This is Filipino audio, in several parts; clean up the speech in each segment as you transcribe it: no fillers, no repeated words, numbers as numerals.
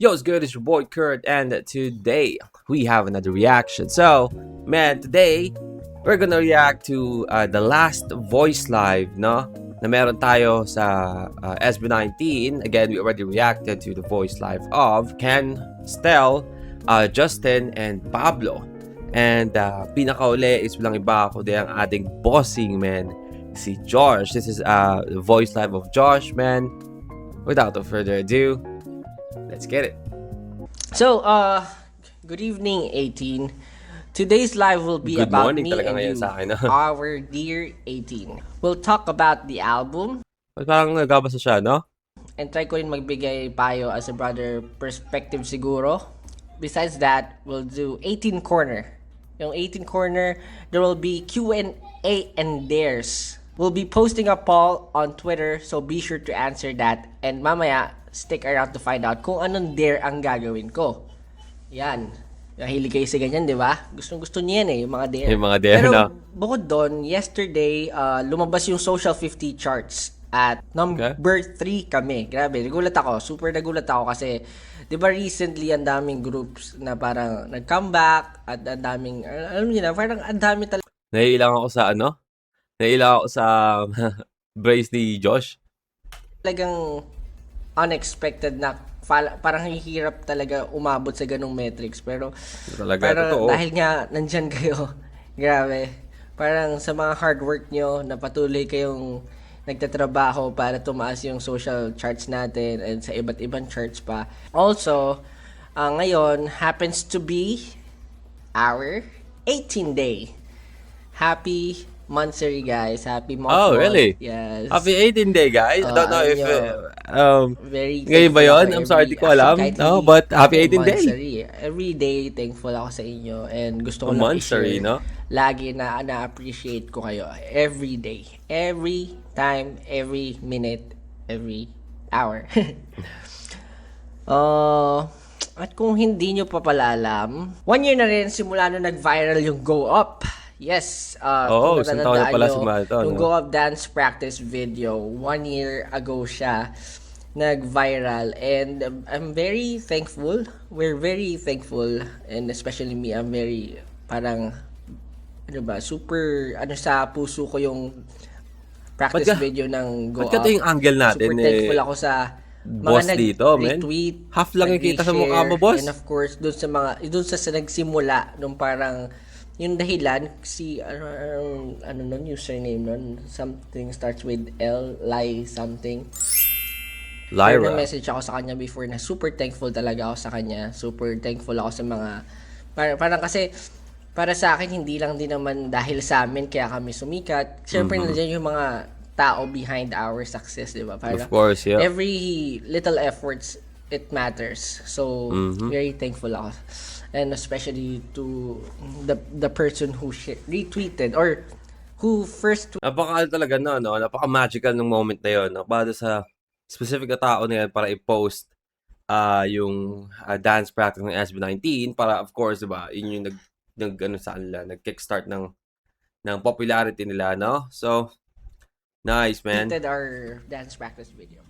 Yo, it's good? It's your boy Kurt, and today we have another reaction. So, man, today we're gonna react to the last voice live, no? Na meron tayo sa SB19. Again, we already reacted to the voice live of Ken, Stel, Justin, and Pablo. And pinakauli is walang iba kundi ang ating bossing, man, si Josh. This is the voice live of Josh, man. Without further ado, let's get it. So, good evening, 18. Today's live will be Good about morning me talaga and ngayon you, sa akin. our dear 18. We'll talk about the album Parang nagabasa siya, no? and try ko rin magbigay payo as a brother perspective siguro. Besides that, we'll do 18 Corner. Yung 18 Corner, there will be Q&A and dares. We'll be posting a poll on Twitter, so be sure to answer that. And mamaya, stick around to find out kung anong dare ang gagawin ko. Yan. Nahilig kayo sa ganyan, di ba? Gustong-gusto niya yan eh, yung mga dare. Yung mga dare, Pero no? bukod doon, yesterday, lumabas yung Social 50 charts at number 3 kami. Grabe, nagulat ako. Super nagulat ako kasi, di ba recently, ang daming groups na parang nag-comeback at ang daming, alam niyo na, parang ang dami Naiilang ako sa ano? Naiilang ako sa brace ni Josh. talagang unexpected na parang hirap talaga umabot sa ganung metrics pero Talaga, totoo. dahil nga nandyan kayo grabe parang sa mga hard work nyo na patuloy kayong nagtatrabaho para tumaas yung social charts natin and sa iba't ibang charts pa also ngayon happens to be our 18 day happy monthsary guys happy month Oh, really? yes Happy 18th day, guys. I don't know if... very ngayon ba thankful yun? ako I'm sorry, di ko alam. kahit No, hindi but happy 18th day. monthsary. Every day, thankful ako sa inyo and gusto ko A lang monthsary, i-share no? lagi na na-appreciate ko kayo. Every day. Every time, every minute, every hour. At kung hindi nyo pa pala alam, 1 year na rin simula nung nag-viral yung Go Up. Yes, Oo, kung isang taon na natatandaan pala nyo, simula ito, yung no? Go Up dance practice video, 1 year ago siya nag-viral and I'm very thankful. We're very thankful and especially me, I'm very parang ano ba, super ano sa puso ko yung practice video ng Go Ba't Up. ka yung angle natin Super thankful ako sa boss mga dito, man? nag-retweet, Half lang yung kita sa mukha mo, nag-reshare, boss. and of course, doon sa nagsimula, nung parang, yung dahilan, si, ano nun, username nun, something starts with L, Lai, something. Pero Lyra. message ako sa kanya before na super thankful talaga ako sa kanya. Super thankful ako sa mga, parang kasi, para sa akin, hindi lang din naman dahil sa amin kaya kami sumikat. Siyempre, nandiyan yung mga tao behind our success, di ba? Parang, Of course, yeah. every little efforts, it matters. So, very thankful ako. And especially to the person who retweeted or who first Napaka talaga no, napaka-magical ng moment na yun, no? Para sa specific na tao na yan para i-post yung dance practice ng SB19 para of course, 'di ba? Yun yung ano sa kanila, nag-kickstart ng popularity nila, no? So, nice, man. tweeted our dance practice video.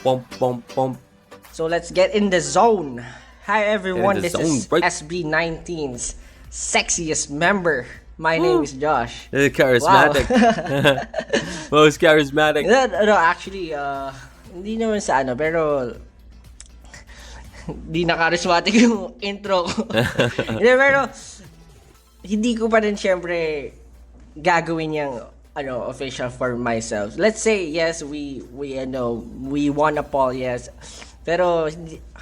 Pom pom pom. So let's get in the zone. Hi everyone, the this zone, is break. SB19's sexiest member. My name is Josh. Charismatic. Most charismatic. No, actually, hindi naman sa ano, pero hindi na charismatic yung intro ko. Hindi, pero hindi ko pa rin syempre gagawin yung official for myself. Let's say yes, we won a poll, yes. Pero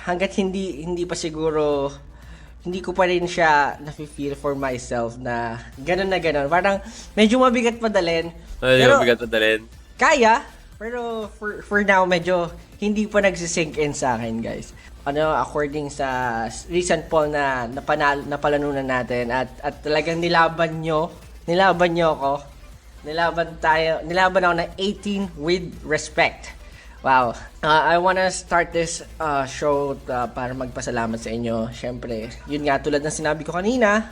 hangga't hindi pa siguro hindi ko pa rin siya nafe-feel for myself na ganun. Parang medyo mabigat padalhin. Pero mabigat padalhin. Kaya, pero for now medyo hindi pa nagsisink in sa akin, guys. According sa recent poll na napalanunan natin at talagang nilaban nyo ako. Nilaban ako ng 18 with respect. Wow. I wanna start this show para magpasalamat sa inyo. Siyempre, yun nga tulad ng sinabi ko kanina,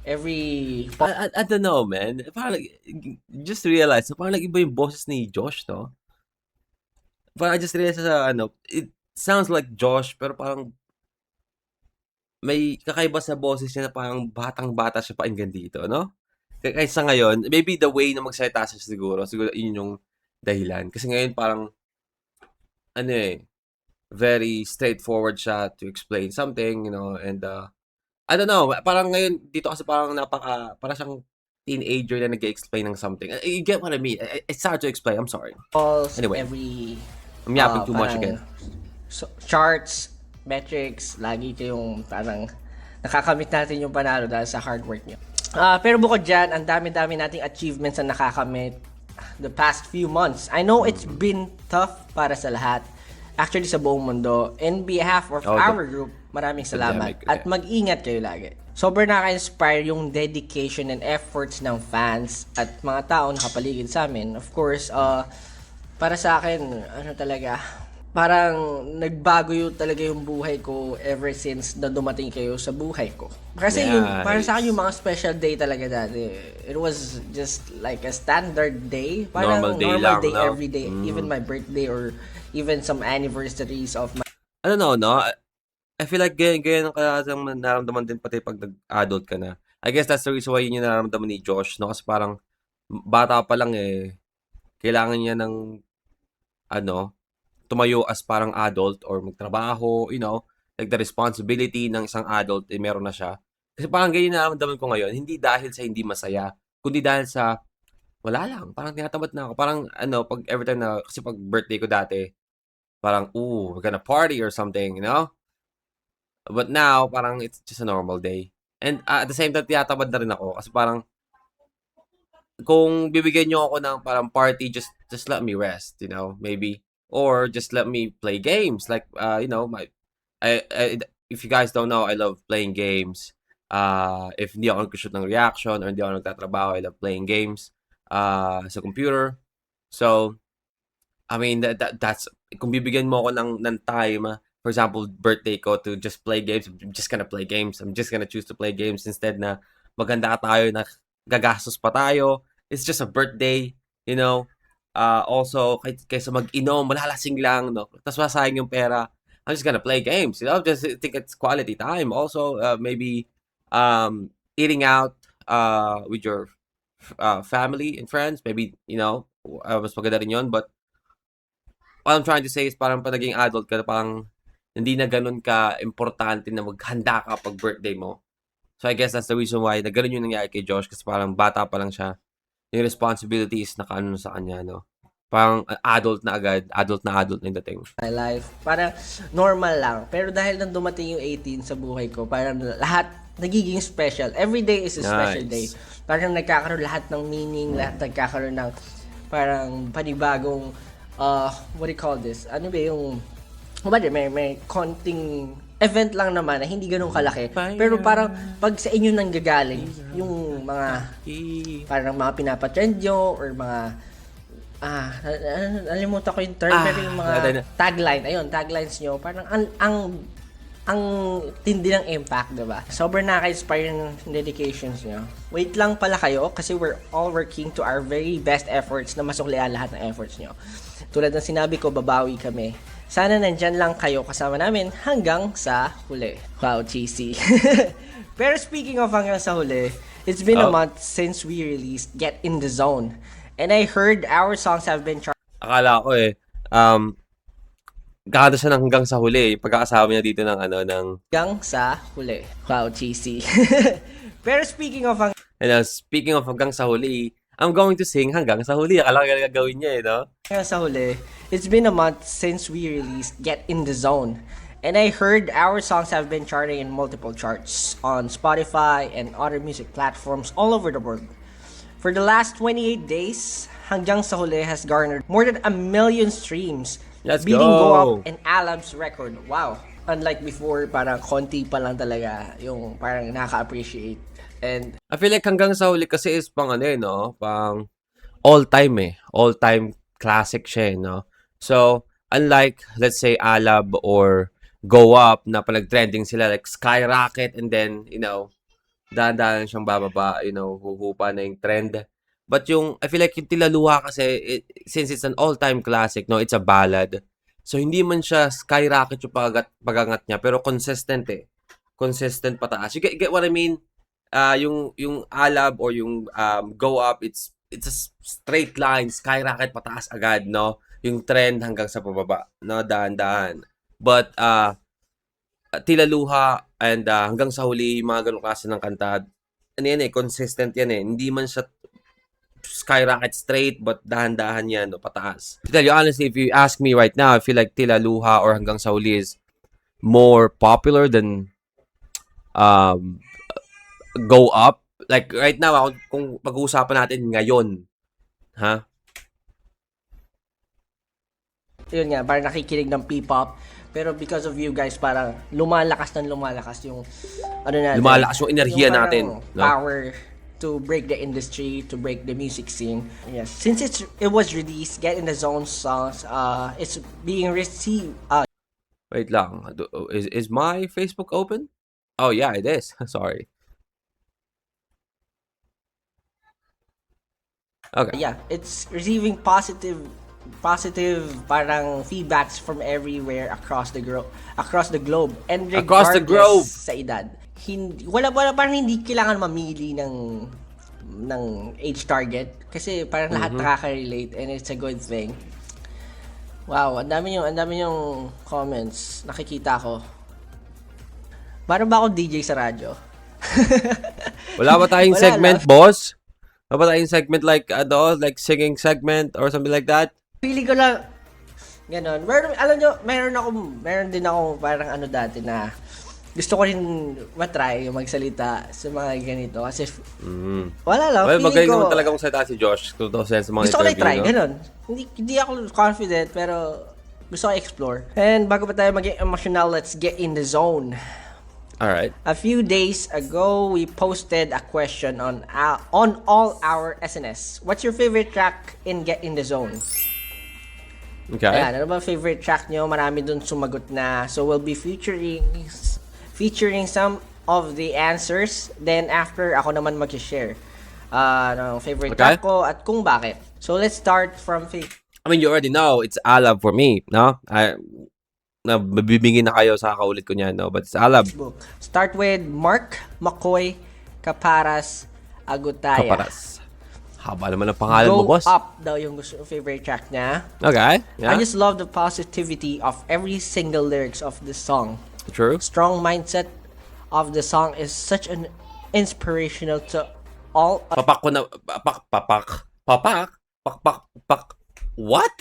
every... I don't know, man. Parang, just realize, parang nag-iba yung boses ni Josh, no? Parang I just realized sa ano, it sounds like Josh, pero parang may kakaiba sa boses niya na parang batang-bata siya pakinggan dito, no? Kaysa ngayon, maybe the way na magsalita siya siguro, siguro yun yung dahilan. Kasi ngayon parang, ano eh, very straightforward siya to explain something, you know, and I don't know, parang ngayon dito kasi parang parang siyang teenager na nag-explain ng something. You get what I mean? It's hard to explain. I'm sorry. calls, Anyway, every I'm yapping too much parang again. charts, metrics, lagi kayong parang nakakamit natin yung panalo dahil sa hard work nyo. Pero bukod dyan, ang dami-dami nating achievements na nakakamit the past few months. I know it's been tough para sa lahat. Actually, sa buong mundo. In behalf of Oh, our group, maraming salamat. pandemic, At yeah. mag-ingat kayo lagi. Sobrang nakaka-inspire yung dedication and efforts ng fans at mga tao nakapaligid sa amin. Of course, para sa akin, ano talaga, parang nagbago yung talaga yung buhay ko ever since na dumating kayo sa buhay ko. Kasi yung, para sa akin yung mga special day talaga dati, it was just like a standard day. Parang Normal day normal lang, day no? every day. Even my birthday or even some anniversaries of my I don't know, no? I feel like ganyan ang nararamdaman din pati pag nag-adult ka na. I guess that's the reason why yun yung nararamdaman ni Josh, no? Kasi parang bata pa lang eh, kailangan niya ng, ano, tumayo as parang adult or magtrabaho, you know, like the responsibility ng isang adult, eh, meron na siya. Kasi parang ganyan nararamdaman ko ngayon, hindi dahil sa hindi masaya, kundi dahil sa, wala lang, parang tinatamad na ako. Parang, ano, pag every time na, kasi pag birthday ko dati, parang, ooh, we're gonna party or something, you know? But now, parang it's just a normal day. And at the same time, tinatamad na rin ako kasi parang kung bibigyan niyo ako ng parang party, just let me rest, you know, maybe. Or just let me play games. Like, you know, if you guys don't know, I love playing games. If hindi ako nag-shoot ng reaction or hindi ako nagtatrabaho, I love playing games sa computer. So, I mean, that's, kung bibigyan mo ako ng time, for example, birthday ko to just play games, I'm just gonna play games. I'm just gonna choose to play games instead na maganda tayo na gagastos pa tayo. It's just a birthday, you know. Also, kaysa mag-inom, malalasing lang, no? Tapos masayang yung pera. I'm just gonna play games, you know. Just think it's quality time. Also, maybe eating out with your family and friends. Maybe, you know, mas maganda rin yun. But what I'm trying to say is parang pag naging adult ka, parang hindi na ganun ka importante na maghanda ka pag birthday mo. So I guess that's the reason why na ganun yung nangyari kay Josh kasi parang bata pa lang siya. Yung responsibility is nakaano sa kanya, no? Parang adult na agad, adult na yung dating. life. Parang normal lang. Pero dahil nang dumating yung 18 sa buhay ko, parang lahat nagiging special. Every day is a special day. Nice. Parang nagkakaroon lahat ng meaning, lahat nagkakaroon ng parang panibagong, what do you call this? Ano ba yung, may konting event lang naman na hindi ganun kalaki. Pero parang pag sa inyo nanggagaling, yung mga parang mga pinapatrend nyo or mga nalimutan ko yung term pero yung mga tagline, ayun, taglines nyo, parang ang tindi ng impact, diba? Sobrang nakaka-inspire ng dedications nyo. Wait lang pala kayo kasi we're all working to our very best efforts na masuklian lahat ng efforts nyo. Tulad ng sinabi ko, babawi kami. Sana nandyan lang kayo kasama namin hanggang sa huli. Wow, cheesy. Pero speaking of hanggang sa huli, it's been a month since we released Get in the Zone. And I heard our songs have been Akala ko kakanta siya ng hanggang sa huli. Pagkakasama niya dito ng hanggang sa huli. Wow, cheesy. Pero speaking of hanggang sa huli, I'm going to sing hanggang sa huli. Akala ko gagawin niya no? Hanggang sa huli, it's been a month since we released Get in the Zone. And I heard our songs have been charting in multiple charts on Spotify and other music platforms all over the world. For the last 28 days, Hanggang sa Huli has garnered more than 1 million streams. Let's beating go! Go Up and Alab's record. Wow! Unlike before, parang konti pa lang talaga yung parang nakaka-appreciate. And I feel like hanggang sa huli kasi is pang no? Pang all-time all-time classic siya no? So, unlike, let's say, Alab or Go Up na pag nag-trending sila, like skyrocket and then, you know, dahan-dahan siyang bababa, you know, huhupa na yung trend. But I feel like yung Tila Luha kasi, since it's an all-time classic, no, it's a ballad. So, hindi man siya skyrocket yung pagangat niya, pero consistent eh. Consistent pataas. You get what I mean? Yung Alab or yung Go Up, it's a straight line, skyrocket pataas agad, no? Yung trend hanggang sa pababa, no? Dahan-dahan. But, Tila Luha and hanggang sa huli, yung mga ganong klase ng kanta, ano yan eh, consistent yan eh. Hindi man siya skyrocket straight, but dahan-dahan yan, no, pataas. To tell you honestly, if you ask me right now, I feel like Tila Luha or hanggang sa huli is more popular than Go Up. Like, right now, kung pag-uusapan natin ngayon, ha? Yun nga, parang nakikinig ng P-pop. Pero because of you guys, parang lumalakas yung ano natin. Lumalakas yung enerhiya yung natin. No? Power to break the industry, to break the music scene. Yes. Since it was released, Get in the Zone songs, it's being received. Wait lang. Is my Facebook open? Oh, yeah, it is. Sorry. Okay. Yeah, it's receiving positive parang feedbacks from everywhere across the globe and regardless Across the globe. sa edad. Wala parang hindi kailangan mamili ng age target kasi parang lahat nakaka-relate and it's a good thing. Wow, ang dami yung comments nakikita ko. Parang ba ako DJ sa radyo? Wala ba tayong Wala segment, lang. boss? Wala ba tayong segment like singing segment or something like that? Pili ko lang ganon. Alam nyo, meron din ako parang ano dati na gusto ko rin matry yung magsalita sa mga ganito kasi wala lang, Well, feeling magaling ko naman talaga magsalita si Josh kung sa mga gusto ko lang interview, try, no? ganon. Hindi ako confident pero gusto ko explore. And bago pa tayo maging emotional, let's get in the zone. Alright. A few days ago, we posted a question on all our SNS. What's your favorite track in Get in the Zone? Okay. Ayan, ano ba favorite track nyo? Marami dun sumagot na. So, we'll be featuring some of the answers. Then, after, ako naman mag-share ng favorite track ko at kung bakit. So, let's start from I mean, you already know, it's Alab for me, no? Nabibingin na kayo sa kaulit ko niyan, no? But it's Alab. Facebook. Start with Mark McCoy Caparas Agutaya. Kaparas. Haba naman ang pangalan mo, Go boss. Up daw yung favorite track niya. Okay. I Yeah. just love the positivity of every single lyrics of the song. True. Strong mindset of the song is such an inspirational to all. Papak ko na... Pak. What?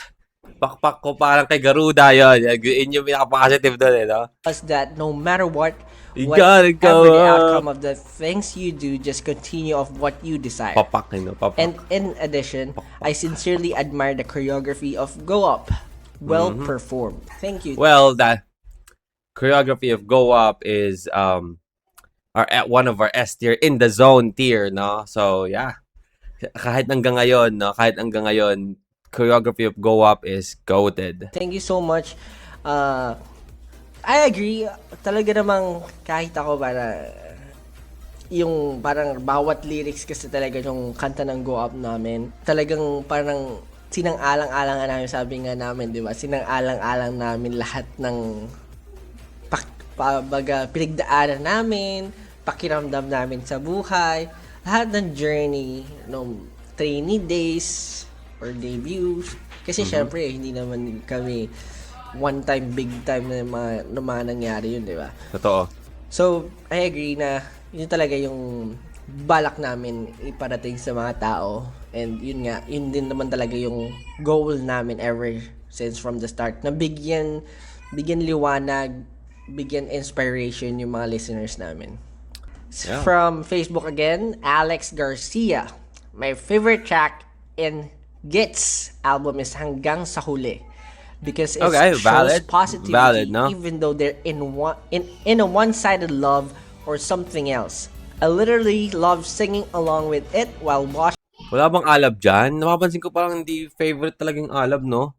Pakpak ko parang kay Garuda yun. Yun yung pinaka-positive doon, eh, no? Us that no matter what, You gotta whatever go the up. outcome of the things you do, just continue of what you desire. Papak, you know? Papak. And in addition, I sincerely admire the choreography of Go Up. Well performed. Thank you. Well, that choreography of Go Up is one of our S tier, in the zone tier, no? So, yeah. Kahit hanggang ngayon, choreography of Go Up is goated. Thank you so much. I agree. Talaga namang kahit ako yung parang bawat lyrics kasi talaga yung kanta ng Go Up namin. Talagang parang sinang-alang-alang namin, sabi nga namin, di ba? Sinang-alang-alang namin lahat ng pinagdaanan namin, pakiramdam namin sa buhay, lahat ng journey, nung trainee days or debuts. Kasi syempre, hindi naman kami one time, big time na mga nangyari yun, di ba? Totoo. So, I agree na yun talaga yung balak namin iparating sa mga tao. And yun nga, yun din naman talaga yung goal namin ever since from the start. Na bigyan liwanag, bigyan inspiration yung mga listeners namin. Yeah. From Facebook again, Alex Garcia. My favorite track in Gits album is Hanggang sa Huli. Because it shows valid. positivity Valid, no? even though they're in a one-sided love or something else. I literally love singing along with it while watching Wala bang Alab dyan? Napapansin ko parang hindi favorite talagang Alab, no?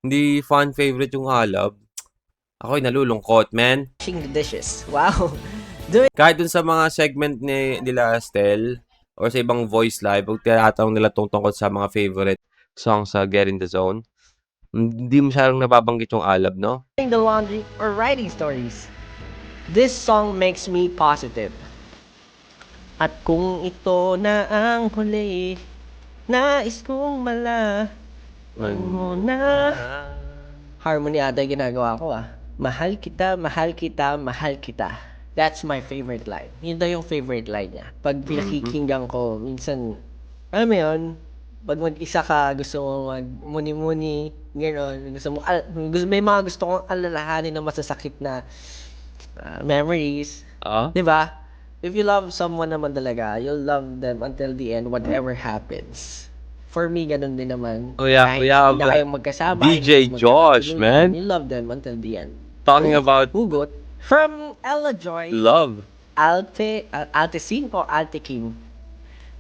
Hindi fan favorite yung Alab. Ako'y nalulungkot, man. the dishes. Wow. Kahit dun sa mga segment nila Estel, or sa ibang voice live, pag tinatanong nila tungkol sa mga favorite songs sa Get in the Zone, hindi masyadong nababanggit yung Alab, no? Doing the laundry or writing stories. This song makes me positive. At kung ito na ang huli, nais kong mo na. Harmony ata yung ginagawa ko Mahal kita, mahal kita, mahal kita. That's my favorite line. Yun daw yung favorite line niya. Pag pinakikinggan ko, minsan, alam mo yun, pag mag-isa ka, gusto mo mag-muni-muni, gano'n, may mga gusto kong alalahanin na masasakit na memories. Di ba? If you love someone naman talaga, you'll love them until the end, whatever happens. For me, ganun din naman. Oh yeah, Kahit we have hindi na kayong magkasama, DJ hindi Josh, magkakatuluyan, man. You love them until the end. Talking about Hugot. From Ella Joy, love. Altecine or Altekin.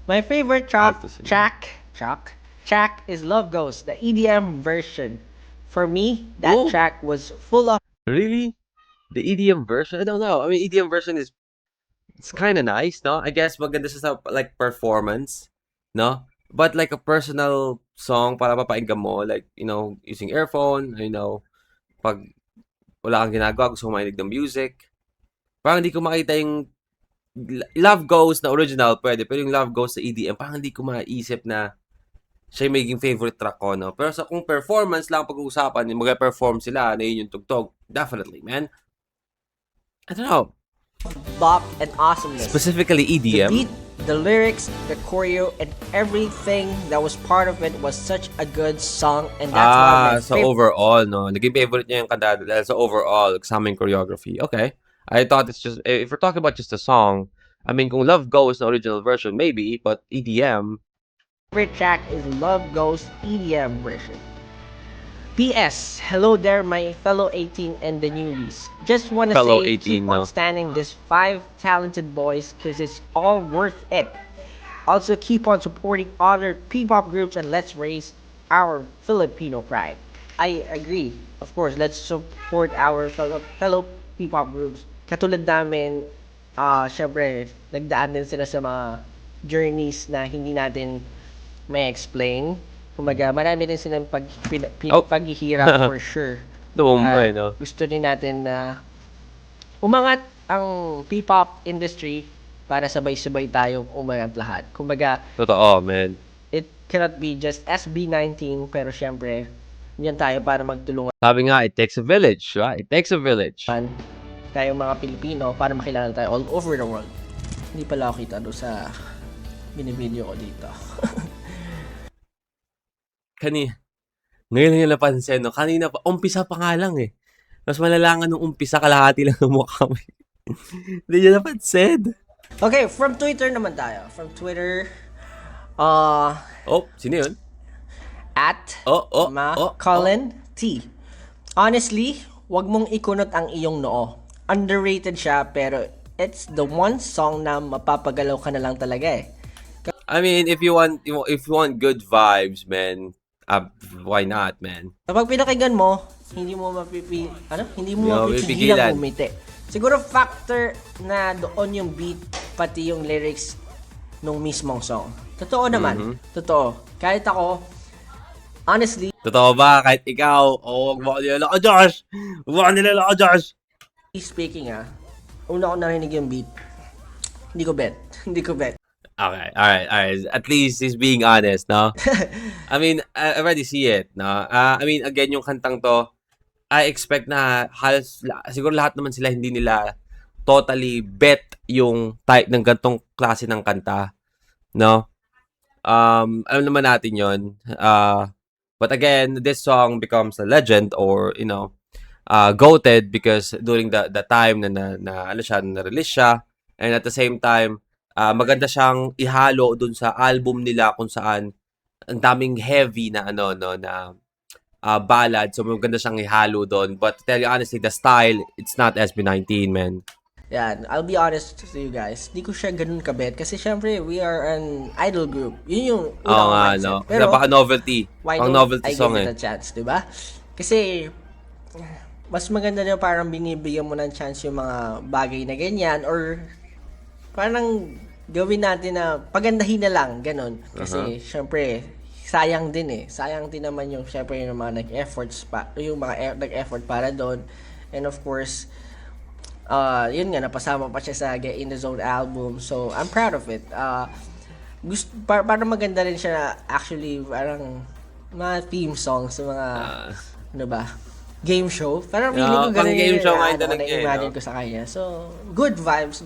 My favorite Altecine. track is Love Goes, the EDM version. For me, that Ooh. track was full of Really? The EDM version? I don't know. I mean, EDM version it's kind of nice, no? I guess maganda siya sa like performance, no? But like a personal song para papainggan mo, like, using earphone, pag wala kang ginagawa, gusto mo makinig ng music. Parang hindi ko makita yung Love Goes na original, pwede. Pero yung Love Goes sa EDM, parang hindi ko maisip na siya yung magiging favorite track ko, no? Pero sa kung performance lang pag-uusapan, yung mag-perform sila, na yun yung tugtog, definitely, man. I don't know. bop and awesomeness. Specifically The EDM. beat, the lyrics, the choreo, and everything that was part of it was such a good song, and that's why my So overall, no? Naging favorite niya yung kanta dahil sa overall, kasama yung choreography. Okay. I thought it's just, if we're talking about just a song, I mean, kung Love Goes na original version, maybe, but EDM, favorite track is Love Goes EDM version. P.S. Hello there, my fellow 18 and the newbies. Just want to Fellow say, 18 keep on now. standing these 5 talented boys because it's all worth it. Also, keep on supporting other P-pop groups and let's raise our Filipino pride. I agree. Of course, let's support our fellow P-pop groups. Katulad namin, syempre, nagdaan din sila sa mga journeys na hindi natin may explain. Kumaga, marami rin silang paghihirap for sure. Tumumay, no? Gusto din natin na umangat ang P-pop industry para sabay-sabay tayong umangat lahat. Kumbaga, Totoo, man. it cannot be just SB19, pero syempre, yan tayo para magtulungan Sabi nga, it takes a village, right? It takes a village. tayong mga Pilipino para makilala tayo all over the world. Hindi pala ako kita doon sa binibideo ko dito. Ngayon lang yung napansin, no? Kanina pa, umpisa pa nga lang eh. Mas malalangan nung umpisa, kalahati lang ng mukha mo. Hindi niya napansin. Okay, from Twitter naman tayo. From Twitter, Sino yun? at Colin T. Honestly, wag mong ikunot ang iyong noo. Underrated siya, pero it's the one song na mapapagalaw ka na lang talaga eh. I mean, if you want good vibes, man, why not, man? Kapag pinakinggan mo, hindi mo mapipigilan umiti. Siguro factor na doon yung beat, pati yung lyrics nung mismong song. Totoo naman. Totoo. Kahit ako, honestly, Totoo ba? Kahit ikaw, huwag mo nila ako, Josh! Huwag mo nila ako, Josh! speaking una ko narinig yung beat. Hindi ko bet. Okay, alright. At least he's being honest, no? I mean, I already see it, no? I mean, again, yung kantang to, I expect na siguro lahat naman sila hindi nila totally bet yung type ng gantong klase ng kanta, no? Alam naman natin yon. But again, this song becomes a legend or, goated because during the time na-release siya, and at the same time, maganda siyang ihalo dun sa album nila kung saan ang daming heavy na ballad, so maganda siyang ihalo doon. But to tell you honestly, the style, it's not SB19, man. Yan, I'll be honest to you guys. Di ko siya ganun kabet kasi syempre we are an idol group. Yun yung unang mindset. No. Pero Napaka-novelty. why Pang don't novelty I song give it a chance, di ba? Kasi mas maganda na parang binibigyan mo ng chance yung mga bagay na ganyan or parang gawin natin na pagandahin na lang, ganun. Kasi, syempre, sayang din eh. Sayang din naman yung, syempre, yung mga nag-effort para doon. And of course, yun nga, napasama pa siya sa Get in the Zone album. So, I'm proud of it. Para maganda rin siya na, actually, parang, mga theme songs sa mga, ano ba, game show. Parang feeling ko ganun game show nga yung na-imagine ko sa kanya. So, good vibes.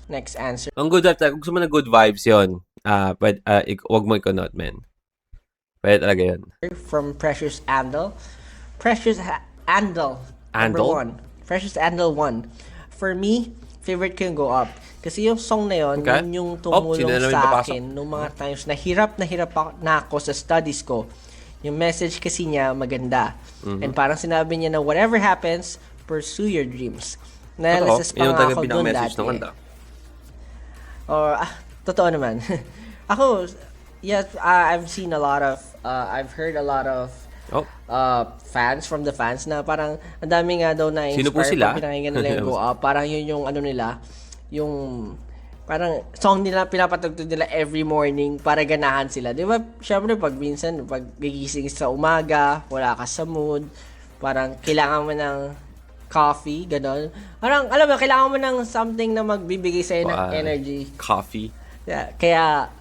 Next answer. Ang good vibes, kung gusto mo na good vibes yun, wag mo ikunot, man. Pwede talaga yun. From Precious Andal. Number Andal? 1. Precious Andal 1. For me, favorite ko yung Go Up. Kasi yung song na yun, Okay. yun yung sino tumulong na naman sa papasok? akin nung mga times na hirap na ako sa studies ko. Yung message kasi niya maganda. And parang sinabi niya na whatever happens, pursue your dreams. Nalalasas pa nga ako doon dati. Or, totoo naman. Ako, yes, I've seen a lot of, I've heard a lot of fans from the fans na parang ang dami nga daw na Sino po inspire sila? pag pinakinggan nila yung Go Up. Parang yun yung ano nila, yung parang song nila pinapatugtog nila every morning para ganahan sila. 'Di ba? Syempre pag minsan pag gigising sa umaga, wala ka sa mood, parang kailangan mo ng coffee, gano'n. Parang alam mo, kailangan mo ng something na magbibigay sa'yo ng energy. Coffee. Yeah, kaya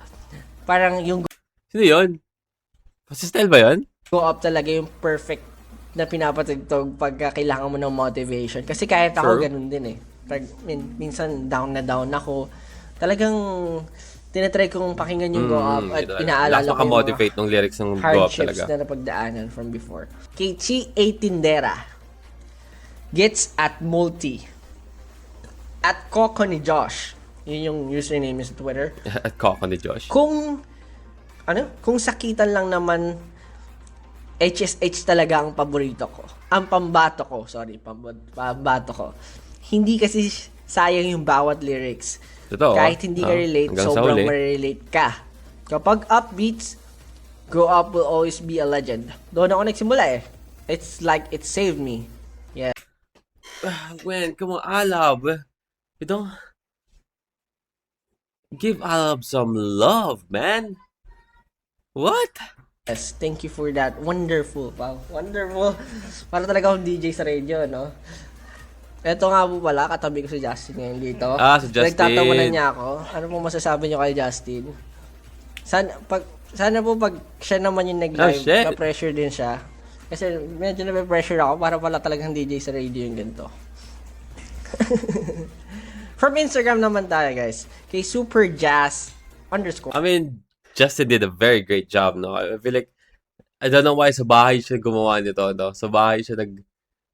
parang yung Sino yun? Kasi style ba yun? Go Up talaga yung perfect na pinapatugtog pagka kailangan mo ng motivation. Kasi kahit ako ganun din eh. Pag minsan down na down ako, talagang tinatry kong pakinggan yung Go Up at inaalala ko yung maka-motivate ng lyrics ng Go Up hardships talaga. na napagdaanan from before. Kay Chi A. Tindera, Gets at Multi, at Coco ni Josh. Yun yung username sa Twitter. At Coco ni Josh. Kung sakitan lang naman, HSH talaga ang paborito ko. Ang pambato ko. Hindi kasi sayang yung bawat lyrics. Totoo. Kahit hindi ka relate, sobrang ma-relate ka. Kapag upbeats, Go Up will always be a legend. Doon ako nagsimula eh. It's like it saved me. Yeah. Gwen, come on, Alab. You don't... Give Alab some love, man. What? Yes, thank you for that. Wonderful. Wow, wonderful. Para talaga akong DJ sa radio, no? Ito nga po pala, katabi ko si Justin ngayon dito. Si Justin. Nagtatawanan niya ako. Ano po masasabi niyo kay Justin? Sana po pag siya naman yung nag-live, na-pressure din siya. Kasi medyo na-pressure ako para pala talagang DJ sa radio yung ganito. From Instagram naman tayo, guys. Kay superjazz_. I mean, Justin did a very great job, no? I feel like, I don't know why sa bahay siya gumawa nito, no? Sa bahay siya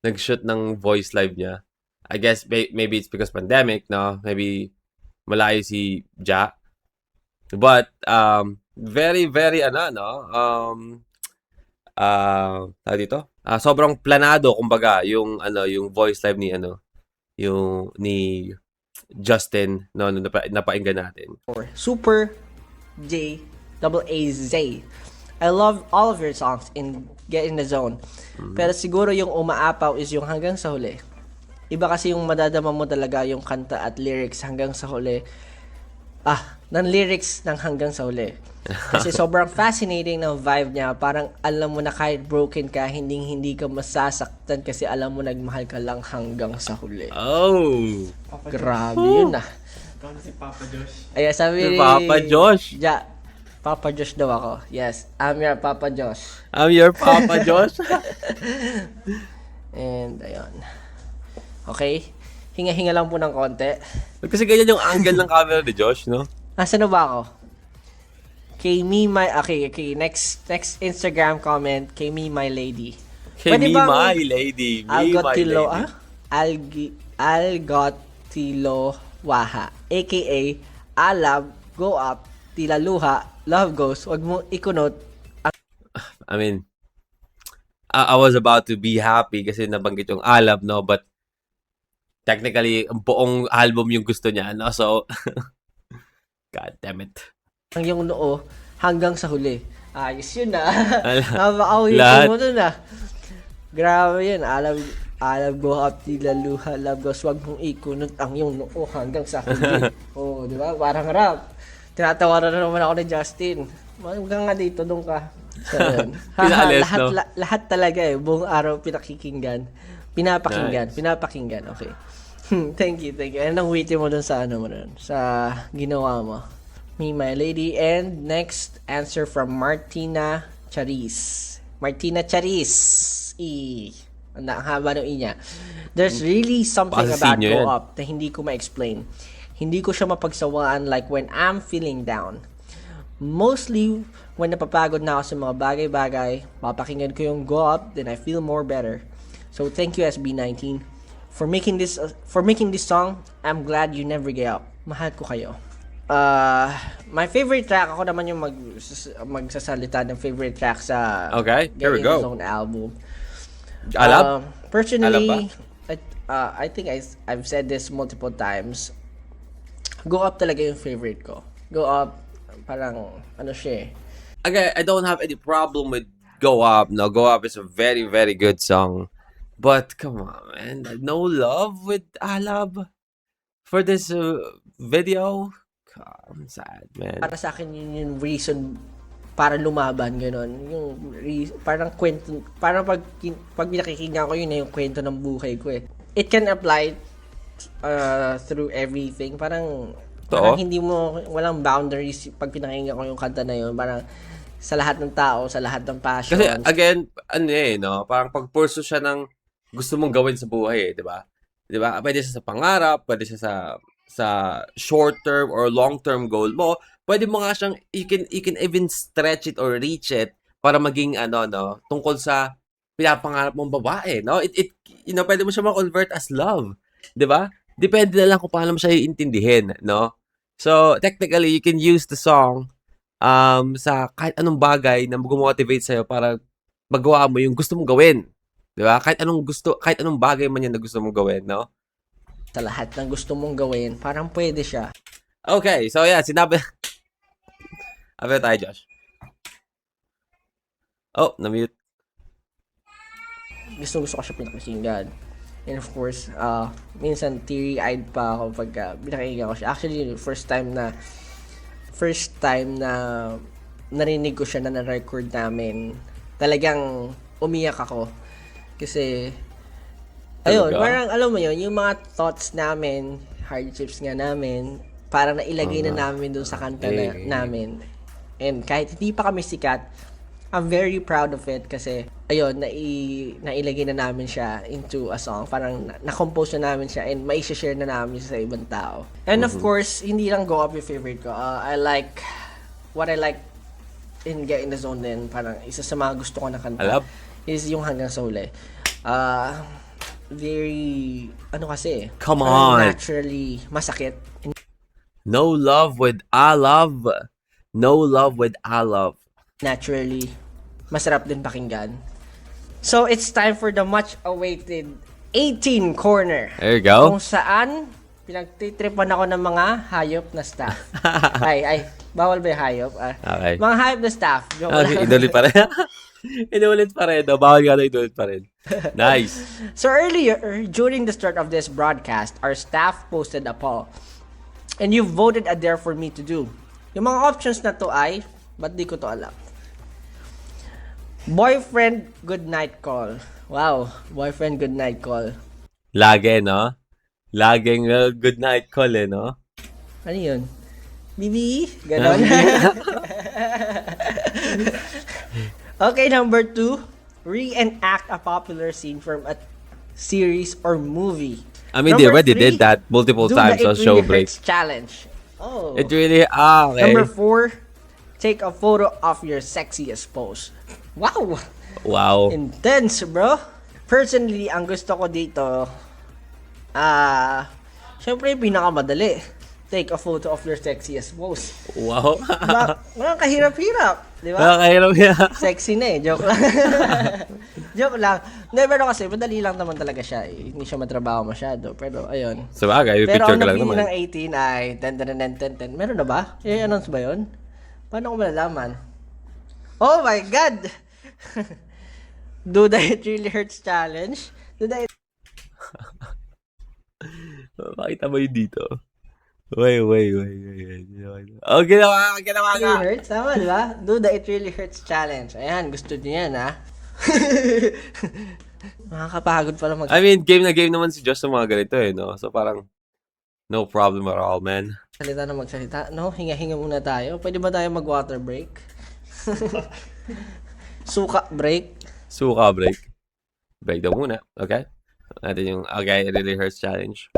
nag-shoot ng voice live niya. I guess maybe it's because pandemic, no? Maybe malayo si Ja. But, very, very, sobrang planado, kumbaga, yung voice live ni Justin, no, napainggan natin. Super J-A-Z. I love all of your songs in Get in the Zone. Pero siguro yung umaapaw is yung hanggang sa huli. Iba kasi yung madadama mo talaga yung kanta at lyrics hanggang sa huli. Ng lyrics ng hanggang sa huli. Kasi sobrang fascinating ng vibe niya. Parang alam mo na kahit broken ka, hindi ka masasaktan kasi alam mo nagmahal ka lang hanggang sa huli. Oh! Grabe yun ah. Ikaw si Papa Josh. Ayan, sabi Si Papa Josh. Papa Josh daw ako. Yes, I'm your Papa Josh. I'm your Papa Josh. And, ayun. Okay. Hinga-hinga lang po ng konti. Kasi ganyan yung angle ng camera ni Josh, no? Nasaan na ba ako? Kay me, okay, next Instagram comment, kay me, my lady. Hey, me, my lady. Me, my lady. Algotilo Waha. A.K.A. Alab, Go Up, Tilaluha, Love Goes, wag mo ikunot. I mean, I was about to be happy kasi nabanggit yung Alab, no? But, technically, buong album yung gusto niya, no? So, God damn it. Ang yung noo, hanggang sa huli. Ayos yun ah. Lahat. mo dun ah. Grabe yun. Alam go up tila luha, love goes, wag mong ikunot ang iyong noo hanggang sa huli. Oh, di ba? Parang rap. Tinatawaran na naman ako ni Justin. Hanggang nga dito, doon ka. So, yun. Pinaalis, lahat, no? lahat talaga eh. Buong araw pinakikinggan. Pinapakinggan. Okay. Thank you. And ang witty mo dun sa ano mo dun, sa ginawa mo. Me, my lady. And next answer from Martina Charis. Ang haba ng inya. There's really something about Pasinyo Go yan. Up na hindi ko ma-explain. Hindi ko siya mapagsawaan like when I'm feeling down. Mostly, when napapagod na ako sa mga bagay-bagay, mapakinggan ko yung Go Up, then I feel more better. So, thank you SB19 for making this song. I'm glad you never gave up. Mahal ko kayo. My favorite track, ako naman yung magsasalita ng favorite track sa Okay, here we Get In The go. Zone album. Alab? Personally, I think I've said this multiple times. Go Up talaga yung favorite ko. Go Up, parang, ano siya eh. Okay, I don't have any problem with Go Up. No, Go Up is a very, very good song. But come on, man. No love with Alab for this video? God, I'm sad, man. Para sa akin yun yung reason para lumaban, gano'n. Parang kwento, parang pag pinakikinggan ko, yun na yung kwento ng buhay ko eh. It can apply through everything. Parang hindi mo, walang boundaries pag pinakinggan ko yung kanta na yun. Parang sa lahat ng tao, sa lahat ng passions. Kasi again, no? Parang pag-pursue siya ng gusto mong gawin sa buhay, di ba? Di ba? Pwede siya sa pangarap, pwede siya sa short term or long term goal mo. Pwede mo nga siyang you can even stretch it or reach it para maging tungkol sa pinapangarap mong babae, no? It pwede mo siya ma-convert as love, 'di ba? Depende na lang kung paano mo siya iintindihin, no? So, technically you can use the song sa kahit anong bagay na mag-motivate sa'yo para magawa mo yung gusto mong gawin. 'Di ba? Kahit anong bagay man yan na gusto mong gawin, no? Sa lahat ng gusto mong gawin, parang pwede siya. Okay, so yeah, sinabi tayo, Josh. Oh, na-mute. Gusto ko siya pinakinggan. And of course, minsan teary-eyed pa ako pag pinakinggan ko siya. Actually, first time na narinig ko siya na na-record namin, talagang umiyak ako. Kasi ayun, parang alam mo yun, yung mga thoughts namin, hardships nga namin, parang nailagay na namin dun sa kanta namin. And kahit hindi pa kami sikat, I'm very proud of it kasi, ayun, nailagay na namin siya into a song. Parang na-compose na namin siya and maishashare na namin sa ibang tao. And of course, hindi lang Go Up yung favorite ko. What I like in Get In The Zone din, parang isa sa mga gusto ko na kanta Alab? is yung Hanggang sa Huli. Very, kasi, Come parang on. naturally masakit. No love with I love. No love with I love. Naturally, masarap din pakinggan. So, it's time for the much-awaited 18 Corner. There you go. Kung saan, pinagtitripan ako ng mga hayop na staff. ay, bawal ba yung hayop? Okay. Mga hayop na staff. Joke lang. Inulit pa rin. Inulit pa rin. Bawal nga na inulit pa rin. Nice. So earlier, during the start of this broadcast, our staff posted a poll. And you voted a dare for me to do. Yung mga options na to ay, ba't di ko to alam? Boyfriend good night call. Wow, boyfriend good night call. Lagi, no? Laging good night call, no? Ano yun? Bibi? Ganon. Okay, number 2. Reenact a popular scene from a series or movie. I mean, they Number already 3, did that multiple do times the on It show Really break. Hurts challenge. Oh. It really, okay. Number 4, take a photo of your sexiest pose. Wow! Wow. Intense, bro. Personally, ang gusto ko dito, syempre, pinakamadali. Take a photo of your sexiest pose. Wow. Walang kahirap-hirap. Di ba? Nakakahirap yan. Sexy na eh. Joke lang. Joke lang. Hindi, pero kasi, madali lang naman talaga siya. Eh. Hindi siya matrabaho masyado. Pero, ayun. Sabagay, may Pero picture ang ka lang napili naman. ng 18 ay 10. Meron na ba? I-announce ba yun? Paano ko malalaman? Oh my God! Do the It Really Hurts challenge. Pakita mo yun dito. Wait. Oh, ginawa It really hurts. Tama, di ba? Do the It Really Hurts challenge. Ayan, gusto niyo yan, ha? Nakakapagod pala I mean, game na game naman si Josh sa mga ganito eh, no? So parang, no problem at all, man. Salita na magsalita. No, hinga-hinga muna tayo. Pwede ba tayo mag-water break? Suka break. Suka break. Break daw muna, okay? Natin yung, okay, It Really Hurts challenge.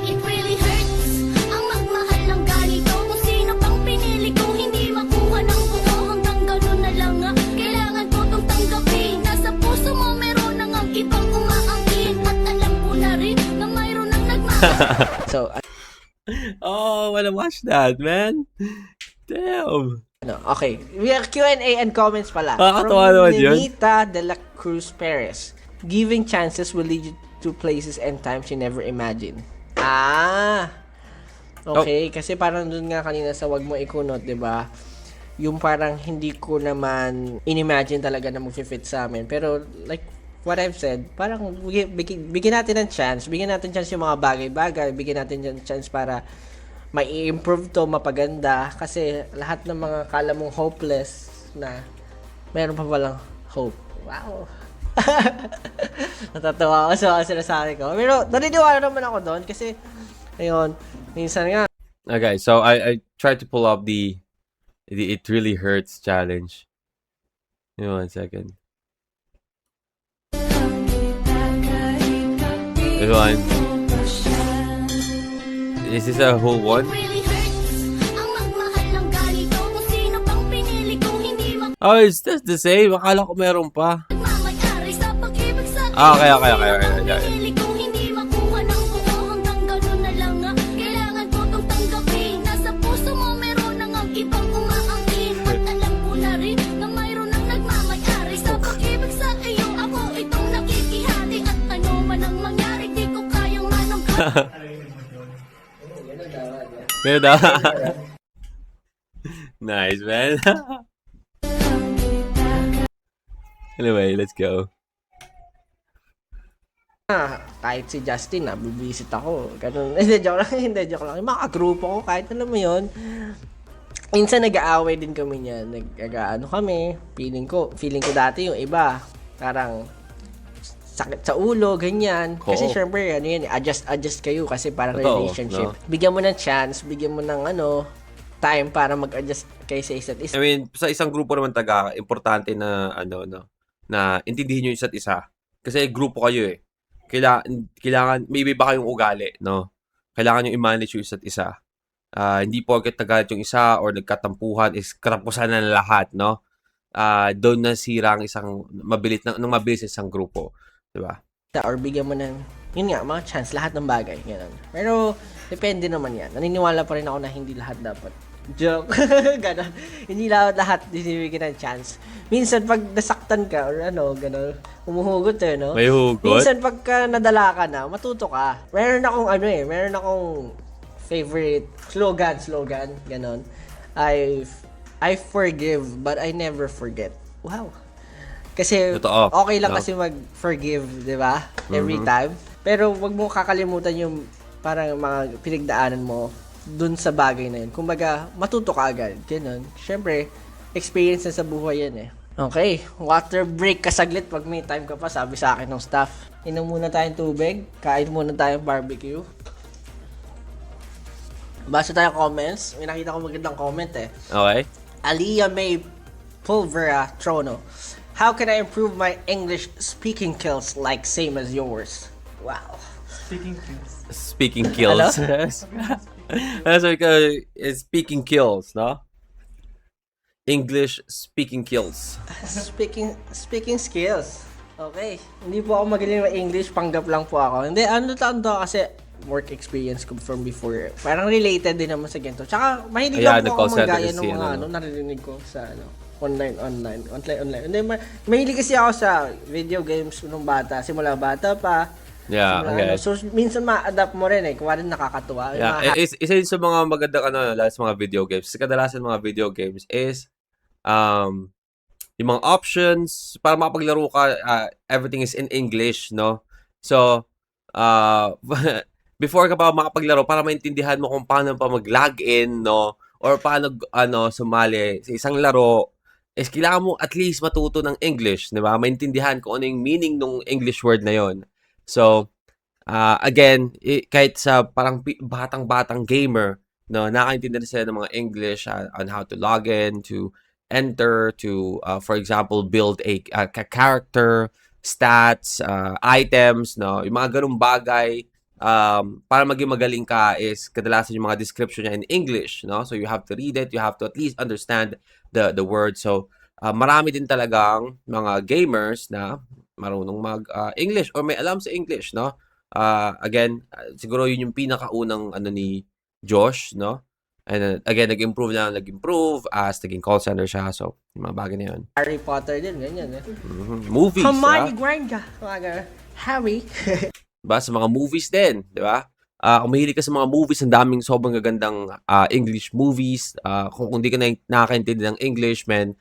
It really hurts ang magmahal ng ganito. Kung sino pang pinili ko, hindi makuha ng buo. Hanggang ganun na lang nga, kailangan ko tong tanggapin. Nasa puso mo meron nang ang ibang umaangkin. At alam ko na rin na mayroon nang nagmamahal. So, Oh, I wanna watch that, man. Damn. okay. We have Q&A and comments pala. Nakakatawa naman yun. Nenita de la Cruz Perez. Giving chances will lead you to places and times you never imagined. Okay. Kasi parang dun nga kanina sa wag mo ikunot, di ba? Yung parang hindi ko naman inimagine talaga na mag-fit sa amin. Pero like what I've said, parang bigyan natin ng chance. Bigyan natin chance yung mga bagay-bagay. Bigyan natin ng chance para mai-improve to, mapaganda. Kasi lahat ng mga kala mong hopeless na meron pa palang hope. Wow! Natatawa ako sa sinasabi ko. Pero naniniwala naman ako doon kasi ayun, minsan nga Okay, so I tried to pull up the It Really Hurts challenge. Give me 1 second. This one. Is this a whole one? Really hurts ang magmahal ng ganito. Kung sino pang pinili ko, hindi Oh, is that the same? Akala ko meron pa. magmamayari sa pag-ibig sa akin. Okay. Pinili ko, hindi makuha ng buo. Hanggang ganun na lang nga, kailangan ko tong tanggapin. Nasa puso mo meron nang ang ibang umaangkin. At alam ko na rin na mayroon nang nagmamayari sa pag-ibig sa iyo. Ako itong nakikihati at ano man ang mangyari, di ko kayang manungkat. Good. Nice, man. Anyway, let's go. kahit si Justin na bibisit ako. Ganun. Hindi, joke lang. Yung mga grupo ko, kahit alam mo yun, minsan nag-aaway din kami niyan. Nag-ano kami, feeling ko dati yung iba, parang sakit sa ulo, ganyan. Kasi syempre, ano yan, adjust kayo kasi parang Totoo, relationship. no? Bigyan mo ng chance, bigyan mo ng time para mag-adjust kayo sa isa't isa. I mean, sa isang grupo naman importante na na intindihin niyo yung isa't isa. Kasi grupo kayo eh. Kailangan may iba kayong ugali, no? Kailangan niyo i-manage yung isa't isa. Hindi porket nagalit yung isa or nagkatampuhan is karapusan na lahat, no? Doon nasira ang isang mabilis isang grupo, 'di ba? Or bigyan mo ng, yun nga, mga chance, lahat ng bagay, gano'n. Pero, depende naman yan. Naniniwala pa rin ako na hindi lahat dapat. Joke. Gano'n. Hindi lahat dinibigyan ng chance. Minsan, pag nasaktan ka, or gano'n, umuhugot no? May hugot? Minsan, pagka nadala ka na, matuto ka. Meron akong favorite slogan, gano'n. I forgive, but I never forget. Wow. Kasi Totoo. okay lang No? kasi mag-forgive, di ba? Every time. Pero wag mo kakalimutan yung parang mga pinagdaanan mo dun sa bagay na yun. Kumbaga, matuto ka agad. Ganun. Siyempre, experience na sa buhay yan eh. Okay, water break ka saglit pag may time ka pa, sabi sa akin ng staff. Inom muna tayong tubig, kain muna tayong barbecue. Basa tayong comments. May nakita ko magandang comment eh. Okay. Aliyah May Pulvera Trono. How can I improve my English speaking skills like same as yours? Wow. Speaking kills. That's like speaking kills, no? English speaking kills. Speaking skills. Okay. Hindi po ako magaling ng English, panggap lang po ako. Hindi, ano to kasi work experience ko from before. Parang related din naman sa ganito. Tsaka mahilig lang po ako maggaya ng mga naririnig ko sa online. Hindi, mahilig kasi ako sa video games nung bata. Simula bata pa. Yeah, okay. So, minsan ma-adapt mo rin Kung rin nakakatuwa. Yeah, isa yun sa mga magandang lalo sa mga video games. Kadalasan mga video games is yung mga options para makapaglaro ka, everything is in English, no? So, before ka pa makapaglaro, para maintindihan mo kung paano pa mag-login, no? Or paano, sumali sa isang laro, is kailangan mo at least matuto ng English, di ba? Maintindihan kung ano yung meaning ng English word na yon. So, again, kahit sa parang batang-batang gamer, no, nakakaintindi na sila ng mga English on how to log in, to enter, to, for example, build a character, stats, items, no, yung mga ganung bagay, para maging magaling ka is kadalasan yung mga description niya in English, no, so you have to read it, you have to at least understand the word. So, marami din talagang mga gamers na marunong mag-English or may alam sa English, no. Again, siguro yun yung pinakaunang ni Josh, no? And again, nag-improve as naging call center siya. So, yung mga bagay na yun. Harry Potter din, ganyan eh. Movies, Hermione Granger. Harry. Diba? Sa mga movies din, di ba? Kung mahilig ka sa mga movies, ang daming sobrang gagandang English movies. Kung hindi ka nakakaintindi ng English, man,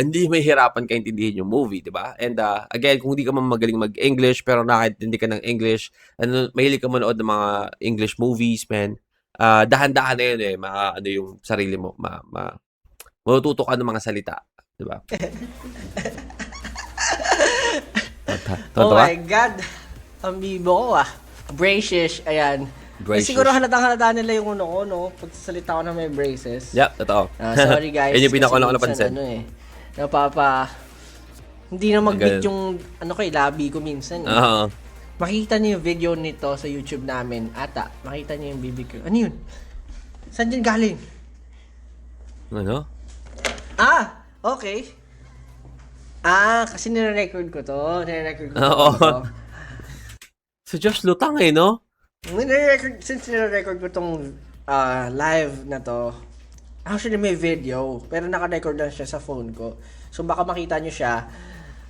hindi may hirapan ka intindihin yung movie, di ba? And again, kung hindi ka man magaling mag-English, pero nakakaintindi ka ng English, mahilig ka manood ng mga English movies, man, dahan-dahan na yun eh, yung sarili mo, matututo ka ng mga salita, di ba? Oh my God! Ang bibo ko Braces, ayan. Braces. Siguro halata nila yung ko, no? Pagsasalita ko na may braces. Yep, totoo. Sorry guys. Yun yung pinakauna ko kasi napansin. Hindi na mag-beat yung, labi ko minsan. Oo. Makita niyo yung video nito sa YouTube namin. Makita niyo yung bibig ko. Ano yun? Saan yun galing? Ano? Okay. Kasi nire-record ko to. Oo. So, Josh, lutang no? Since nire-record ko tong live na to, actually may video, pero naka-record lang siya sa phone ko. So, baka makita niyo siya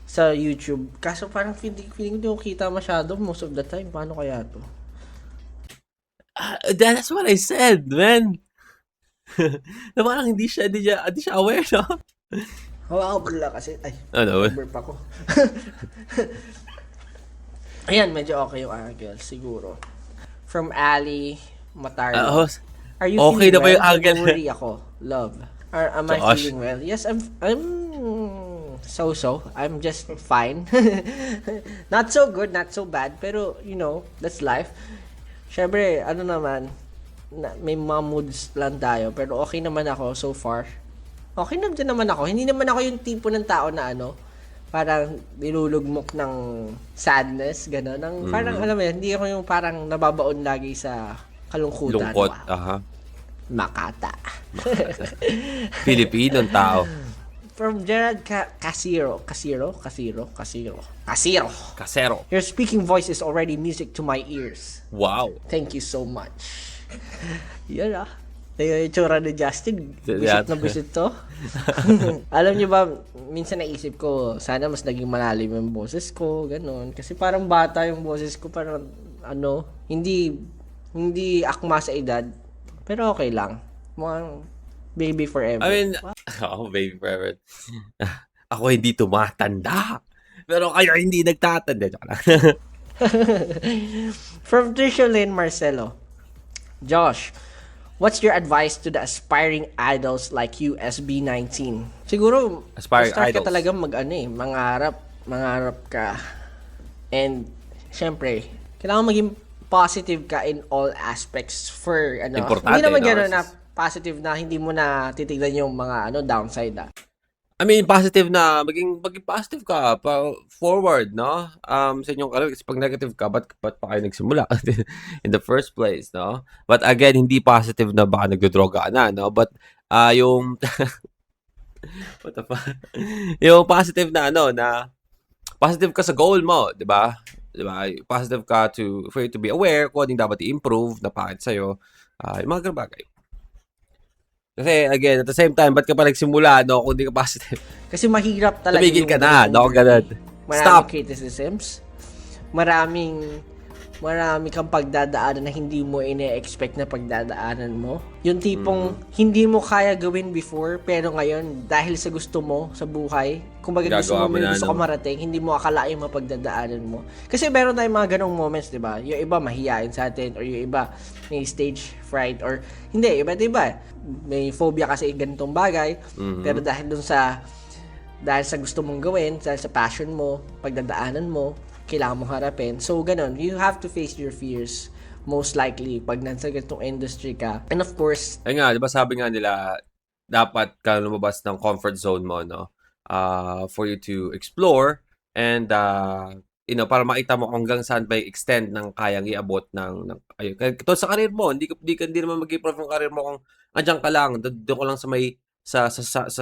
sa YouTube. Kaso parang feeling ko kita masyado most of the time. Paano kaya to? That's what I said, man. Na parang hindi siya aware, no? Hawakan ko lang kasi, Ano? burp ako. Ayan, medyo okay yung angle, siguro. From Ali Matardo. Are you okay feeling na ba yung well? angle? Worry ako. Love. Am I Josh. feeling well? Yes, I'm so. I'm just fine. Not so good, not so bad. Pero, that's life. Syempre, may mga moods lang tayo. Pero okay naman ako so far. Okay naman ako. Hindi naman ako yung tipo ng tao na parang nilulugmok ng sadness, gano'n. Parang, alam mo yan, hindi ako yung parang nababaon lagi sa kalungkutan. Lungkot, Wow. Makata. Filipinong tao. From Gerald Casiro. Kasero. Your speaking voice is already music to my ears. Wow. Thank you so much. Yan yung itsura ni Justin. Bisit to. Alam niyo ba, minsan naisip ko, sana mas naging malalim yung boses ko, ganun. Kasi parang bata yung boses ko, parang hindi akma sa edad. Pero okay lang. Mukhang baby forever. I mean, baby forever. Ako hindi tumatanda. Pero kayo hindi nagtatanda. From Trisholyn Marcelo. Josh, what's your advice to the aspiring idols like you, SB19? Siguro, Aspiring start idols. ka talaga mangarap ka. And, syempre, kailangan maging positive ka in all aspects for, Importante, hindi naman no? gano'n na positive na hindi mo na titignan yung mga, downside, I mean, positive na, maging positive ka, forward, no? Sa inyong career, kasi pag negative ka, ba't pa kayo nagsimula in the first place, no? But again, hindi positive na baka nagdodroga ka na, no? But, yung, what the fuck? Yung positive na, na positive ka sa goal mo, di ba? Positive ka for you to be aware kung anong dapat i-improve na pangit sa'yo, yung mga ganun bagay. Kasi, again, at the same time, ba't ka pa nagsimula, no? Kung di ka positive. Kasi mahirap talaga. Tumigil ka na, no? Ganun. Maraming Stop. criticisms. Maraming marami kang pagdadaanan na hindi mo ine-expect na pagdadaanan mo. Yung tipong hindi mo kaya gawin before, pero ngayon, dahil sa gusto mo sa buhay, kumbaga gusto Gagawa mo, mo na, gusto no? ko marating, hindi mo akalain mapagdadaanan mo. Kasi meron tayong mga ganong moments, di ba? Yung iba mahihain sa atin, or yung iba may stage fright, or hindi, iba't iba. May phobia kasi ganitong bagay, pero dahil sa gusto mong gawin, dahil sa passion mo, pagdadaanan mo, kailangan mong harapin. So, ganun. You have to face your fears. Most likely, pag nasa ganitong industry ka. And of course, Ay nga, di ba sabi nga nila, dapat ka lumabas ng comfort zone mo, no? For you to explore and, para makita mo hanggang saan ba yung extend ng kayang iabot ayun. Ito sa career mo, hindi naman mag-improve yung career mo kung andyan ka lang, doon ko lang sa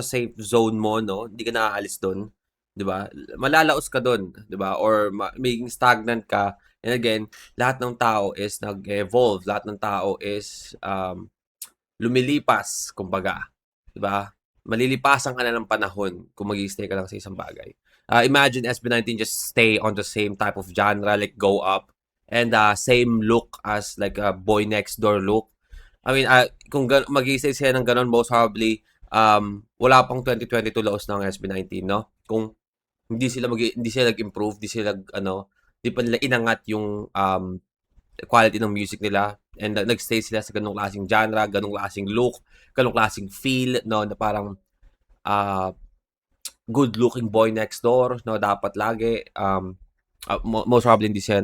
safe zone mo, no? Hindi ka naaalis doon. 'Di ba? Malalaos ka doon, 'di ba? Or magiging stagnant ka. And again, lahat ng tao is nag-evolve, lahat ng tao is lumilipas, kumbaga, 'di ba? Malilipasan ka na ng panahon kung mag-stay ka lang sa isang bagay. Imagine SB19 just stay on the same type of genre, like go up, and same look as like a Boy Next Door look. I mean, kung mag-stay sila ng ganun, most probably, wala pang 2022 laos ng SB19, no? Kung hindi sila nag-improve, hindi pa nila inangat yung quality ng music nila, and nagstay sila sa ganung klaseng genre, ganung klaseng look, ganung klaseng feel, no, na parang good looking boy next door, no, dapat lagi most probably hindi sila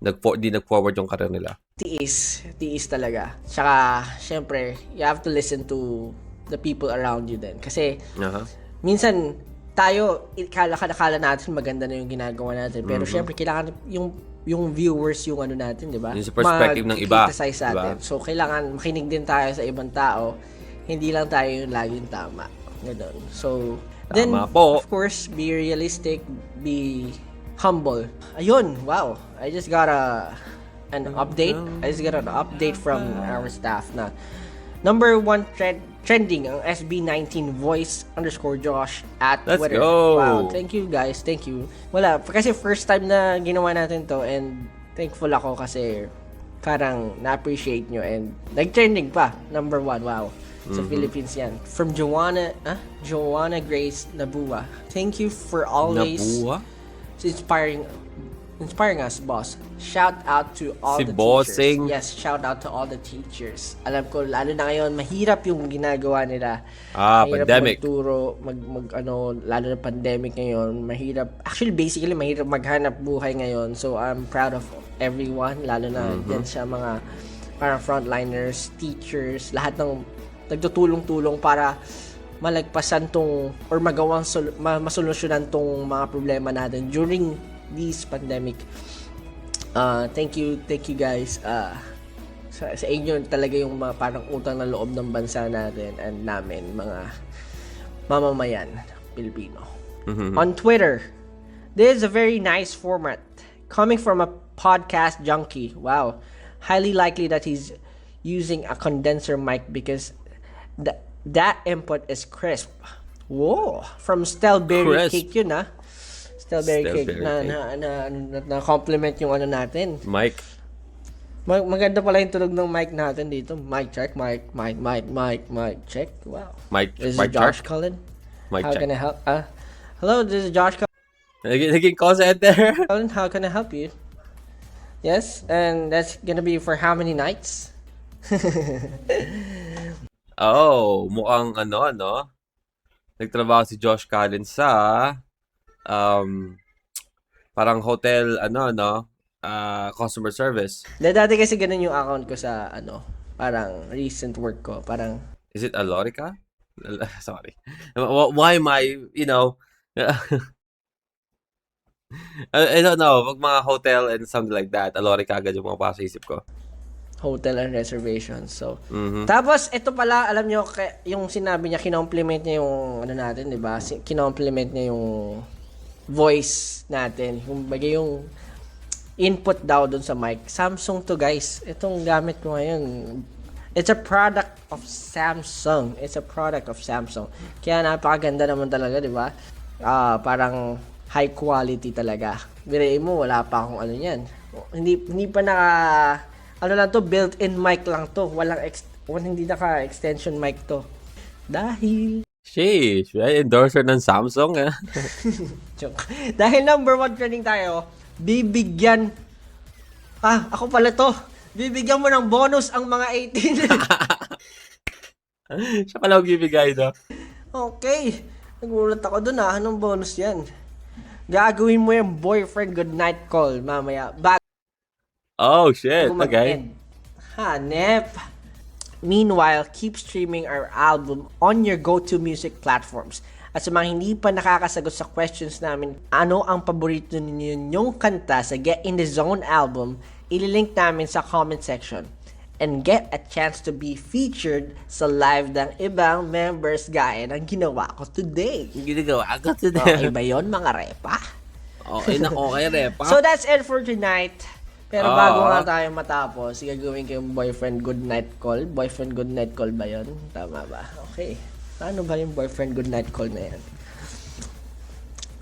nag-forward yung career nila. tiis talaga. Tsaka, syempre, you have to listen to the people around you din. Kasi, minsan, tayo, akala natin maganda na yung ginagawa natin. Pero syempre, kailangan yung viewers yung natin, di ba? Yung sa perspective ng iba. Mag-criticize sa diba? atin. So, kailangan makinig din tayo sa ibang tao. Hindi lang tayo yung laging tama. Ganun. So, then, po. of course, be realistic, be humble. Ayun, wow. I just got an update. I just got an update from our staff na number 1 trending ang SB19 voice_Josh at Let's Twitter. go! Wow, thank you guys, thank you. Wala, kasi first time na ginawa natin to, and thankful ako kasi parang na-appreciate nyo, and nag-trending pa, number 1, wow. Sa Philippines yan. From Joanna Grace Nabua. Thank you for always inspiring us, boss. Shout out to all Si the Bossing. teachers. Yes, shout out to all the teachers. Alam ko, lalo na ngayon, mahirap yung ginagawa nila. Mahirap Pandemic. magturo, lalo na pandemic ngayon. Mahirap, actually, basically, mahirap maghanap buhay ngayon. So, I'm proud of everyone, lalo na dyan sa mga parang frontliners, teachers, lahat ng nagtutulong-tulong para malagpasan tong, or magawang masolusyonan tong mga problema natin during this pandemic. Thank you guys. Sa inyo talaga yung parang utang na loob ng bansa natin and namin, mga mamamayan Pilipino. On Twitter, this is a very nice format coming from a podcast junkie. Wow, highly likely that he's using a condenser mic because that input is crisp. Whoa, from Strawberry Cake yun Strawberry Cake na compliment yung natin. Mike. Maganda pala yung tunog ng mic natin dito. Mic check, mic check. Wow. This is Josh Cullen. How can I help? Hello, this is Josh Cullen. Naging call center. How can I help you? Yes, and that's gonna be for how many nights? Mukhang nagtrabaho si Josh Cullen sa parang hotel customer service. Dati kasi ganun yung account ko sa parang recent work ko, parang Is it Alorica? Sorry. Why am I, I don't know, pag mga hotel and something like that, Alorica agad yung mga pasok isip ko. hotel and reservations. So, tapos ito pala, alam nyo, yung sinabi niya, kinompliment niya yung natin, 'di ba? Kinompliment niya yung voice natin, yung input daw dun sa mic. Samsung to, guys. Itong gamit ko ngayon. It's a product of Samsung. Kaya napakaganda naman talaga, 'di ba? Parang high quality talaga. Birain mo, wala pa akong niyan. Hindi pa naka, ano lang to, built-in mic lang to. Hindi naka-extension mic to. Dahil, Sheesh, right? Endorser ng Samsung, eh. joke. Dahil number 1 trending tayo, ako pala to. Bibigyan mo ng bonus ang mga 18. Siya pala magbibigay, no? Okay. Nagulat ako dun Anong bonus yan? Gagawin mo yung boyfriend goodnight call mamaya. Oh, shit. Bago Okay. mag-end. Hanep. Meanwhile, keep streaming our album on your go-to music platforms. At sa mga hindi pa nakakasagot sa questions namin, ano ang paborito ninyong kanta sa Get in the Zone album, ililink namin sa comment section. And get a chance to be featured sa live ng ibang members gaya ng ginawa ko today. Ginagawa ko Okay ba yun, mga repa? Okay na okay, Repa. So that's it for tonight. Pero Oo. bago nga tayo matapos, gagawin ko yung boyfriend good night call. Boyfriend good night call ba yun? Tama ba? Okay. Ano ba yung boyfriend good night call na yan?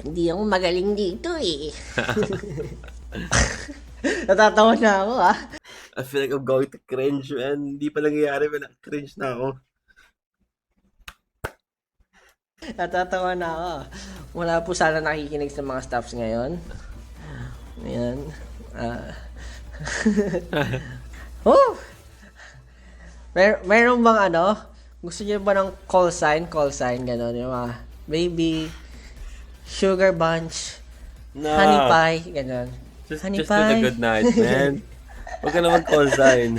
Hindi ako magaling dito eh. Natatawa na ako I feel like I'm going to cringe, man. Hindi pa nangyayari, man. Cringe na ako. Natatawa na ako. Wala po sana nakikinig sa mga staffs ngayon. Ayan. Oh! Meron bang gusto niyo ba ng call sign, gano'n, yung mga baby, sugar bunch, No. honey pie, gano'n. Honey Just do the pie, good night, man. Huwag ka naman call sign.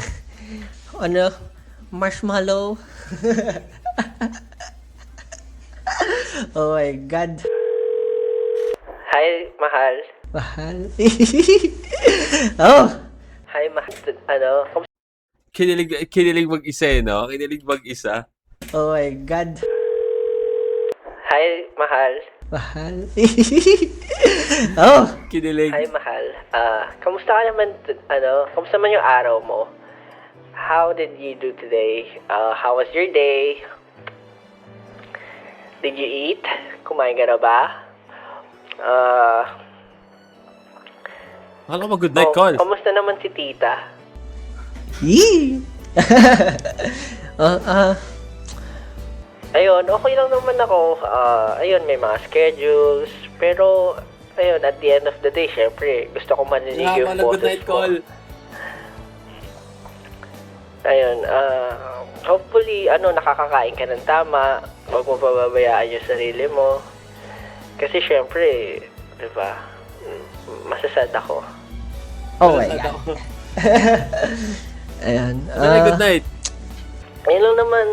marshmallow. Oh my God. Hi, mahal. Mahal. Oh! Hi, mahal. Kamusta? Kinilig mag-isa, eh, no? Kinilig mag-isa. Oh my God. Hi, mahal. Mahal. Oh! Kinilig. Hi, mahal. Kamusta ka naman, kamusta man yung araw mo? How did you do today? How was your day? Did you eat? Kumain ka na ba? Akala ko good night call. Kamusta naman si tita? Yee! Ayun, okay lang naman ako. Ayun, may mga schedules. Pero, ayun, at the end of the day, syempre, gusto ko marinig yung good boses night mo. call. Ayun, hopefully, nakakakain ka ng tama. Huwag mo pababayaan yung sarili mo. Kasi syempre, di ba, masasad ako. Oh my God. Ayan. Good night. Ayun lang naman,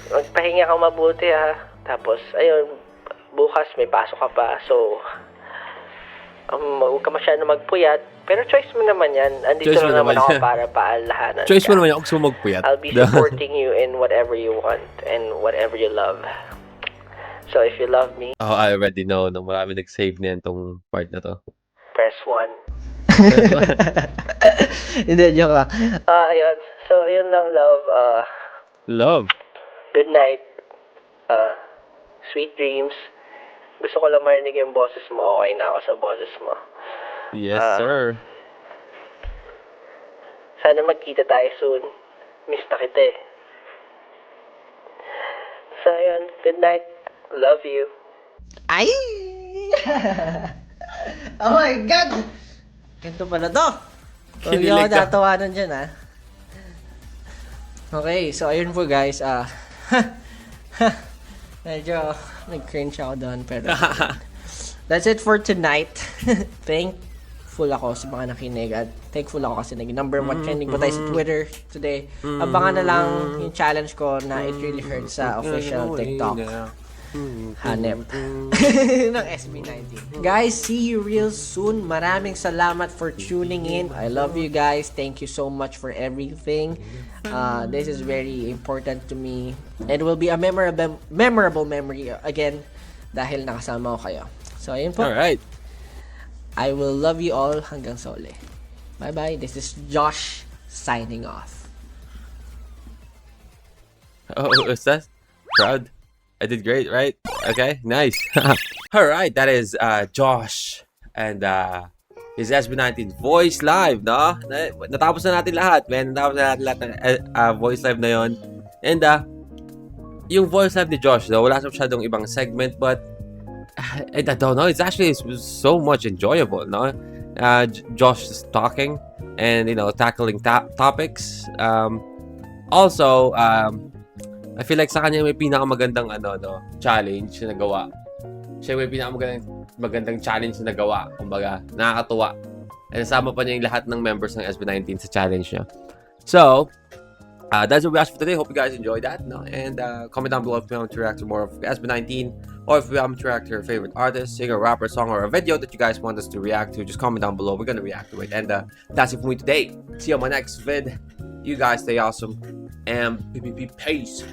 magpahinga ka mabuti ha. Tapos, ayun, bukas may pasok ka pa. So, huwag ka masyado magpuyat. Pero choice mo naman yan. Andito Choice mo lang naman naman ako yan. para paalahanan Choice ka. mo naman yung kung sumagpuyat. I'll be supporting you in whatever you want and whatever you love. So, if you love me, Oh, I already know. Nung marami nag-save niyan tong part na to. press 1. Hindi, joke lang. Ayun. So, ayun lang, love. Love. Good night. Sweet dreams. Gusto ko lang marinig yung boses mo. Okay na ako sa boses mo. Yes, sir. Sana magkita tayo soon. Miss na kita eh. So, ayun. Good night. Love you. Ay! Oh my God! Ganito pala to. Huwag niyo ako Kinilig ka. tatawanan dyan, Okay, so ayun po guys. Medyo nag-cringe ako doon, pero that's it for tonight. Thankful ako sa mga nakinig at thankful ako kasi naging number 1 trending pa tayo sa Twitter today. Abangan na lang yung challenge ko na it really hurts sa official TikTok. Hanep ng SB19. Guys, see you real soon. Maraming salamat for tuning in. I love you guys. Thank you so much for everything. This is very important to me. It will be a memorable memory again dahil nakasama ko kayo. So, ayun po. Alright. I will love you all hanggang sa uli. Bye-bye. This is Josh signing off. Oh, is that proud? I did great, right? Okay, nice. All right, that is Josh, and is SB19 Voice Live, no? Natapos na natin lahat, man. Natapos na natin lahat ng Voice Live na yon. And, yung Voice Live ni Josh, though, wala masyadong ibang segment, but, I don't know, it's actually so much enjoyable, no? Josh is talking and, tackling topics. Also, I feel like sa kanya may pinakamagandang challenge na nagawa. Siya may pinakamagandang challenge na nagawa. Kumbaga, nakakatuwa. And nasama pa niya yung lahat ng members ng SB19 sa challenge niya. So, that's what we asked for today. Hope you guys enjoyed that. No? And comment down below if you want to react to more of SB19 or if you want to react to your favorite artist, singer, rapper, song, or a video that you guys want us to react to. Just comment down below. We're going to react to it. And that's it for me today. See you on my next vid. You guys stay awesome. And peace.